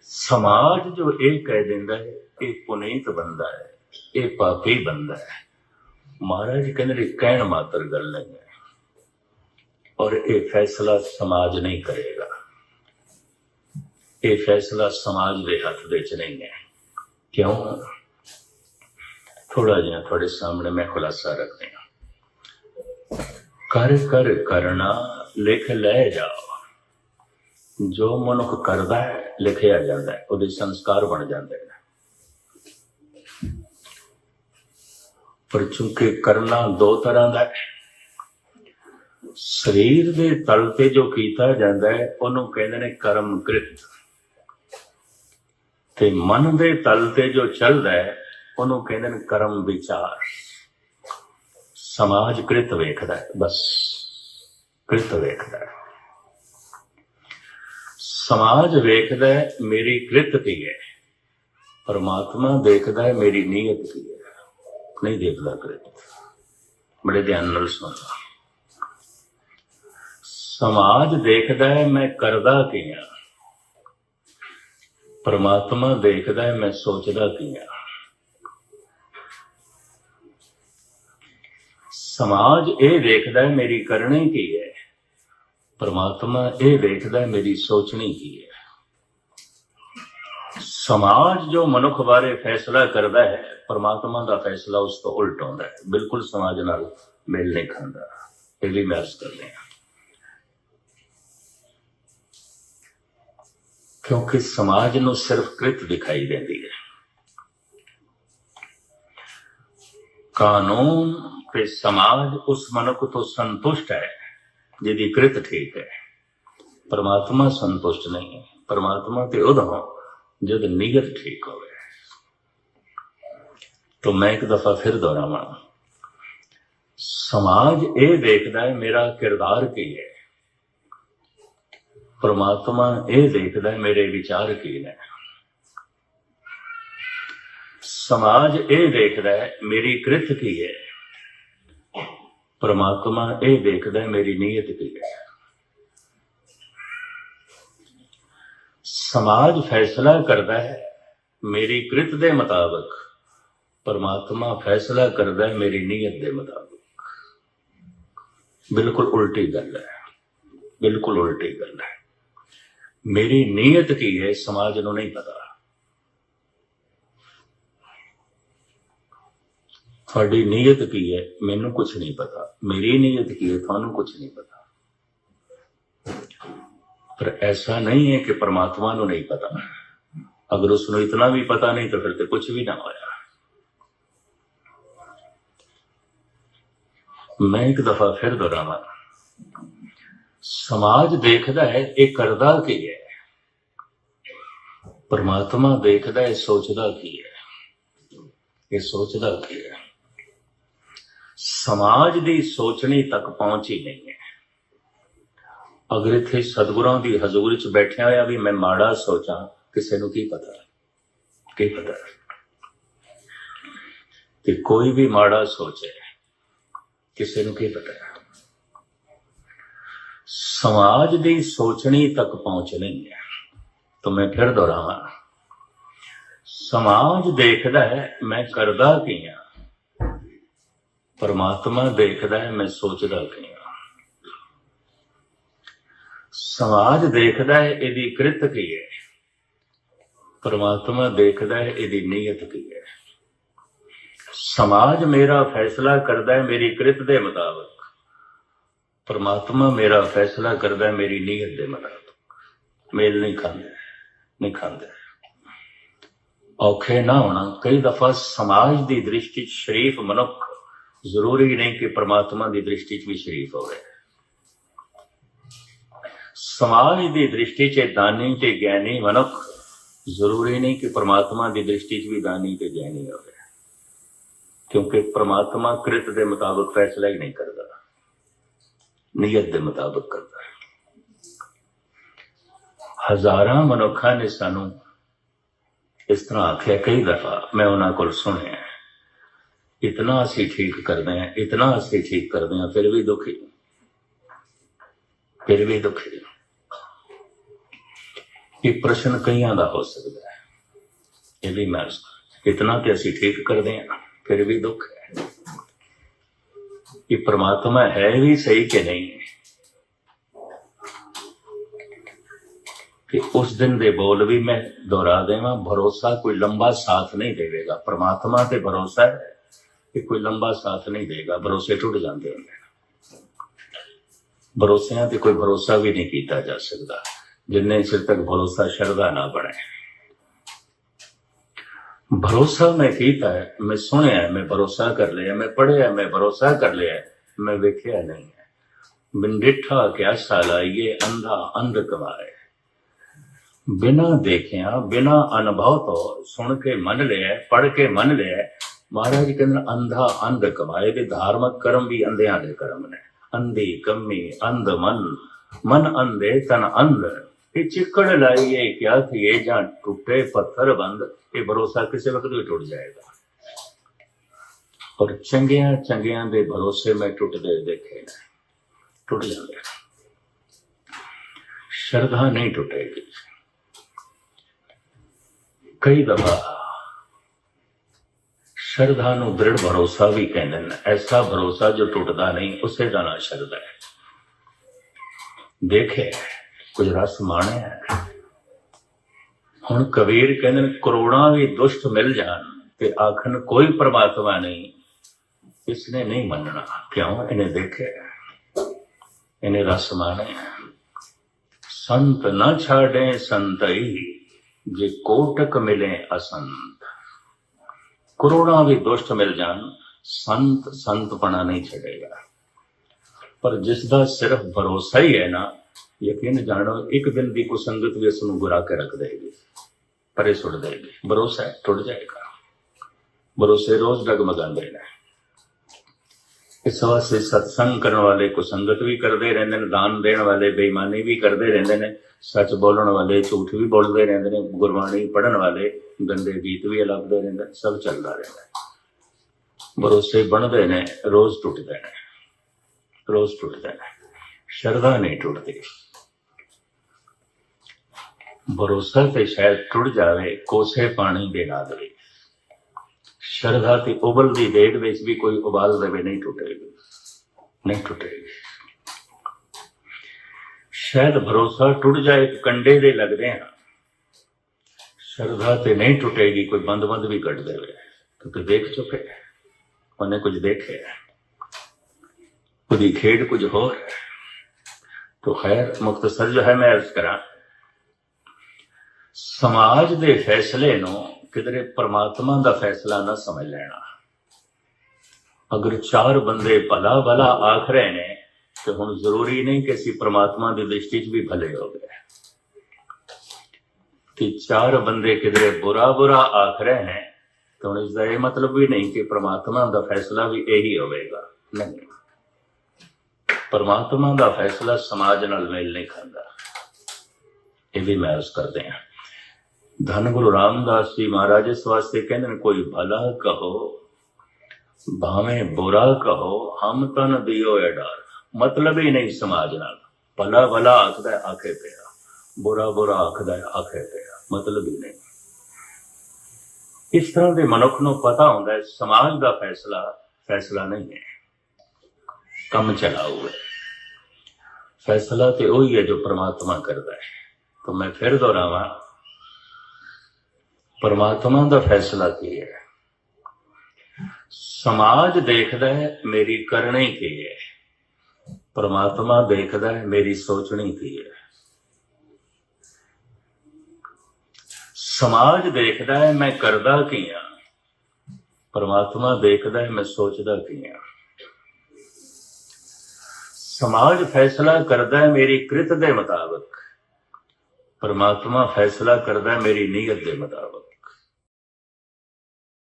समाज जो ये कह देंदा है ये पुनीत बंदा है, ये पापी बंदा है। महाराज कहते कहण मात्र गल नहीं है, और ये फैसला समाज नहीं करेगा। ये फैसला समाज के हाथ दे च नहीं है। क्यों? थोड़ा जिहा थोड़े सामने मैं खुलासा रख दिया। कर कर करना लिख ले जाओ। जो मनुख करदा है लिखिया जाता है, उहदे संस्कार बन जाते हैं। पर चूंकि करना दो तरह का है, शरीर के तल ते जो कीता जाता है उन्होंने कहते हैं कर्म कृत, ते मन के तल ते जो चलता है उन्होंने कहते हैं कर्म विचार। समाज कृत वेखदा है, बस कृत वेखदा है। समाज वेखदा है मेरी कृत की है, परमात्मा देखदा है मेरी नीयत की है, नहीं देखदा कृत। बड़े ध्यान नाल सुनना। समाज देखदा है मैं करदा की हां, परमात्मा देखदा है मैं सोचदा की हां। समाज ये देखदा है मेरी करनी की है, परमात्मा ये देखदा है मेरी सोचनी की है। समाज जो मनुख बारे फैसला करता है, परमात्मा का फैसला उस तो उल्ट होता है, बिल्कुल समाज नाल मेल नहीं खाता। ये भी मैं अर्ज कर दें, क्योंकि समाज नूं सिर्फ कृत दिखाई देती है। कानून ते समाज उस मनुख तो संतुष्ट है जिहदी कृत ठीक है, परमात्मा संतुष्ट नहीं है। परमात्मा ते उदों जब नीयत ठीक हो। तो मैं एक दफा फिर दोहरावां, समाज ये देखदा है मेरा किरदार की है, परमात्मा ये देखदा है मेरे विचार की ने। समाज ये देखदा है मेरी कृत की है, परमात्मा ये देखदा है मेरी नीयत की है। समाज फैसला करता है मेरी कृत दे मुताबिक, परमात्मा फैसला करता है मेरी नीयत दे मुताबिक। बिल्कुल उल्टी गल है, बिल्कुल उल्टी गल है। मेरी नीयत की है समाज नूं नहीं पता, थोड़ी नीयत की है मैनू कुछ नहीं पता, मेरी नीयत की है थानू कुछ नहीं पता। पर ऐसा नहीं है कि परमात्मा नूं नहीं पता। अगर उसनू इतना भी पता नहीं तो फिर तो कुछ भी ना होया। मैं एक दफा फिर दोहरावां, समाज देखदा है ये करदा की है, परमात्मा देखदा है सोचदा की है, ये सोचदा की है। समाज दी सोचनी तक पहुंच ही नहीं है। अगर इत्थे सतगुरां दी हजूरी च बैठिया होया भी मैं माड़ा सोचा, किसी नूं की पता, की पता कि कोई भी माड़ा सोचे, किसी नूं की पता। समाज दी सोचनी तक पहुंच नहीं है। तो मैं फिर दोहरावां, समाज देखदा है मैं करदा की हां, परमात्मा देखदा है मैं सोचदा की हां। समाज देखदा है इहदी कृत की है, परमात्मा देखदा है इहदी नीयत की है। समाज मेरा फैसला करदा है मेरी कृत दे मुताबिक, परमात्मा मेरा फैसला करदा है मेरी नीयत दे मुताबिक। मेल नहीं खांदे, नहीं खांदे। औखे ना होना। कई दफा समाज की दृष्टि शरीफ मनुख जरूरी नहीं कि परमात्मा की दृष्टि भी शरीफ हो। समाज की दृष्टि च दानी ते ज्ञानी मनुख जरूरी नहीं कि परमात्मा की दृष्टि भी दानी ते ज्ञानी हो। क्योंकि परमात्मा कृत के मुताबिक फैसला ही नहीं करता, नीयत के मुताबिक करता है। हजारां मनुखा ने सानू इस तरह आख्या, कई दफा मैं उन्होंने को सुनिया, इतना असी ठीक करते हैं, इतना असी ठीक करते हैं, फिर भी दुखी, फिर भी दुखी। ये प्रश्न कईयां दा हो सकता है, ये भी मैं इतना तो असी ठीक करते हैं, फिर भी दुख है कि परमात्मा है भी सही कि नहीं, कि उस दिन दे बोल भी मैं दोहरा देवा, भरोसा कोई लंबा साथ नहीं देगा। परमात्मा ते भरोसा है कि कोई लंबा साथ नहीं देगा, भरोसे टूट जाते हैं। भरोसियां ते कोई भरोसा भी नहीं किया जा सकता जिन्ने चिर तक भरोसा श्रद्धा ना बने। भरोसा मैं किया है, मैं सुनिया, मैं भरोसा कर लिया, मैं पढ़िया, मैं भरोसा कर लिया, मैं वेख्या नहीं है। बिन डिठा क्या सालाइए, अंधा अंध कमाए। बिना देखिया, बिना अनुभव तो सुन के मन लिया, पढ़ के मन लिया। महाराज कहते अंधा अंध कमाए। के धार्मिक कर्म भी अंधिया के कर्म ने। अंधी कमी अंध मन, मन अंधे तन अंध। ये चिकड़ लाइए क्या थी ये, जहां टूटे पत्थर बंद, ये भरोसा किसी वक्त भी टूट जाएगा। और चंगिया चंगिया दे भरोसे में टूटते देखे, टूट जाते। श्रद्धा नहीं टूटेगी। कई दफा श्रद्धा नु दृढ़ भरोसा भी कहते हैं। ऐसा भरोसा जो टूटता नहीं, उसे का ना श्रद्धा है। देखे कुछ रस माने है। हुण कबीर कहते करोड़ा भी दुष्ट मिल जान ते आखन कोई परमात्मा नहीं, इसने नहीं मनना। क्यों? इन्हें देखे, इन्हें रस माने। संत न छाड़े संतई, जे कोटक मिले असंत। करोड़ा भी दुष्ट मिल जान, संत संतपना नहीं छड़ेगा। पर जिसका सिर्फ भरोसा ही है ना, यकीन जानो एक दिन की कुसंगत भी उसनू बुरा के रख देगी, परे सुट देगी। भरोसा है टुट जाएगा। भरोसे रोज डगमगाते हैं। इस वास्ते सत्संग करने वाले कुसंगत भी करते रहते हैं, दान देने वाले बेईमानी भी करते रहते हैं, सच बोलने वाले झूठ भी बोलते रहते हैं, गुरबाणी पढ़ने वाले गंदे गीत भी लगते रहते हैं। सब चलता रहता है। भरोसे बनते हैं, रोज टूटते हैं, रोज टूटते हैं। श्रद्धा नहीं टूटती। भरोसा तो शायद टूट जाए कोसे पानी दे नाल। श्रद्धा की उबलती देग विच भी कोई उबाल देवे नहीं टूटेगी, नहीं टूटेगी। शायद भरोसा टूट जाए कंडे दे लगते हैं, श्रद्धा ते नहीं टूटेगी कोई बंद बंद भी कट देवे, क्योंकि देख चुके, उन्हें कुछ देखे, खुदी खेड कुछ हो। तो खैर मुख्तसर जो है मैं अर्ज करा, समाज दे फैसले नो किधरे परमात्मा दा फैसला ना समझ लेना। अगर चार बंदे भला भला आख रहे ने, तो हुण जरूरी नहीं कि असीं परमात्मा की दृष्टि च भी भले हो गए। कि चार बंदे किधरे बुरा बुरा आख रहे हैं, तो हुण इसका यह मतलब भी नहीं कि परमात्मा का फैसला भी यही होगा। नहीं, परमात्मा का फैसला समाज नाल मेल नहीं खाता। ये भी मैं अर्ज करते हैं। धन गुरु रामदास जी महाराज इस वास्ते कहते कोई भला कहो भावे बुरा कहो, हम तन दियो एडार। मतलब ही नहीं समाज नाल। भला भला आखदा आखे पिया, बुरा बुरा आखदा आखे पिया, मतलब ही नहीं। इस तरह के मनुख नूं पता होंदा है समाज का फैसला फैसला नहीं है, कम चलाऊ है। फैसला तो वही है जो परमात्मा करता है। तो मैं फिर दोहरावा, परमात्मा का फैसला की है। समाज देखदा है मेरी करनी की है, परमात्मा देखदा है मेरी सोचनी की है। समाज देखदा है मैं करदा की हाँ, परमात्मा देखदा है मैं सोचदा की हाँ। समाज फैसला करदा है मेरी कृत दे मुताबिक, परमात्मा फैसला करदा है मेरी नीयत दे मुताबिक।